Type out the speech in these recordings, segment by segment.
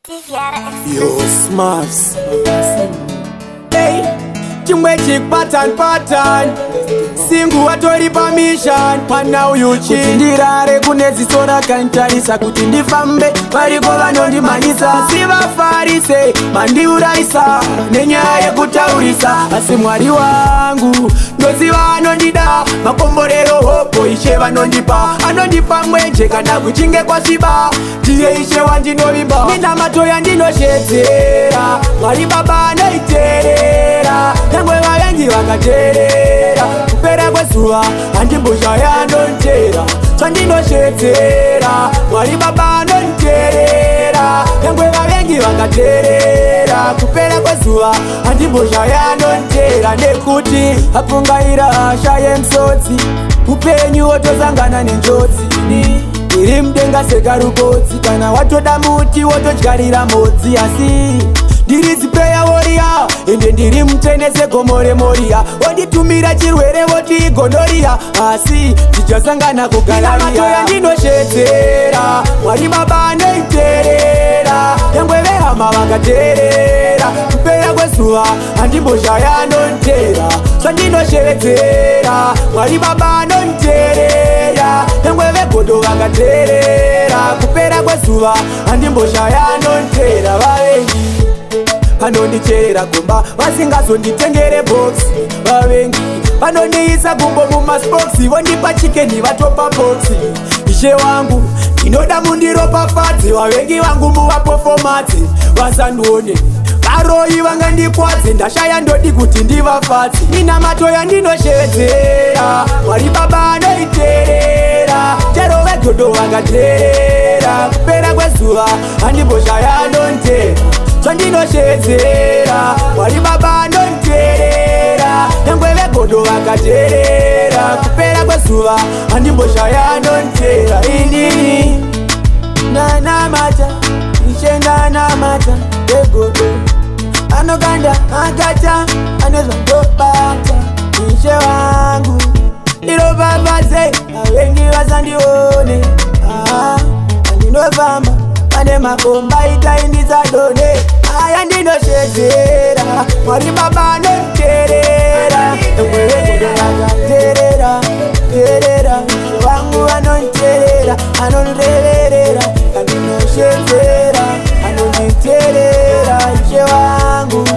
Yo, Smarts. Hey, chimwe chick pattern. Singu watori permission. And now you cheat. Kutindirare kunezisona kantarisa. Kutindifambe variko vanondimanisa. Siva farise mandiuraisa. Nenyaya kutaurisa. Asi mwari wangu ndozi vanondida. Makomborero hopo ishe vanondipa. Anondipa mwenje kana kuchinge kwa shiba. Tiye ishe wandinovimba. Munamato yandinoshedzera. Mwari baba anoiterera. Nyangwe vavengi vakaterera. Kupera kwezuva handimbozha yandontera. Chandinoshedzera. Mwari baba anoiterera. Nyangwe vavengi vakaterera. Kupera kwezuva handimbozha yandontera. Nekuti apungaira asha yemusodzi. Upenyu wotozangana nenjodzi. Iri mudenga sekarukotsi. Kana watoda muti wotodyarira modzi. Asi ndiri zipeya woriya. Ende ndiri mutenese gomore moriya. Wonditumira chirwere voti gonoria. Asi tichasangana kugalariya. Munamato yandinoshedzera. Mwari baba anoiterera. Nyangwe vehama vakaterera. Kupera kwezuva handimbozha yandontera. Chandinoshedzera. Mwari baba anoiterera. Nyangwe vegodo vakaterera. Kupera kwezuva handimbozha yandontera. Vavengi vanondicherera gomba vasingazonditengere box. Vavengi vanondiisa gumbo mumaspoxi. Vondipa chikeni vatopa boxi. Ishe wangu ndinoda mundiropafadze. Vavengi vangu muvapofomadze. Vasandione varoyi vangandikwadze. Ndashaya ndodi kuti ndivafadze. Munamato yandinoshedzera. Mwari baba anoiterera. Chero vegodo vakaterera. Kupera kwezuva handimbozha yandontera. Chandinoshedzera. Mwari baba anoiterera. Nyangwe vegodo vakaterera. Kupera kwezuva handimbozha yandontera. Inini nanamata ichenda namata vegodo anoganda akata anezvandobata. Ishe wangu ndiropafadze. Vavengi vasandione. Andinofamba pane makomba itaindisadone. Aya ndinoshedzera. Mwari baba anoiterera. Vegodo vakaterera. Terera vangu vanonterera. Anonreverera. Andinoshedzera. Anonditerera. Ishe wangu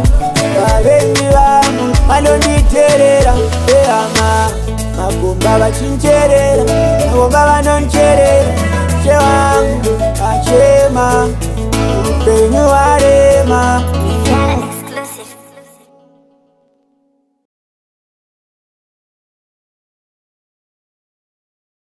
vavengi vangu vanonditerera. Ehama makomba vachincherera. Makomba vanoncherera. Ishe wangu achema upenyu wangu.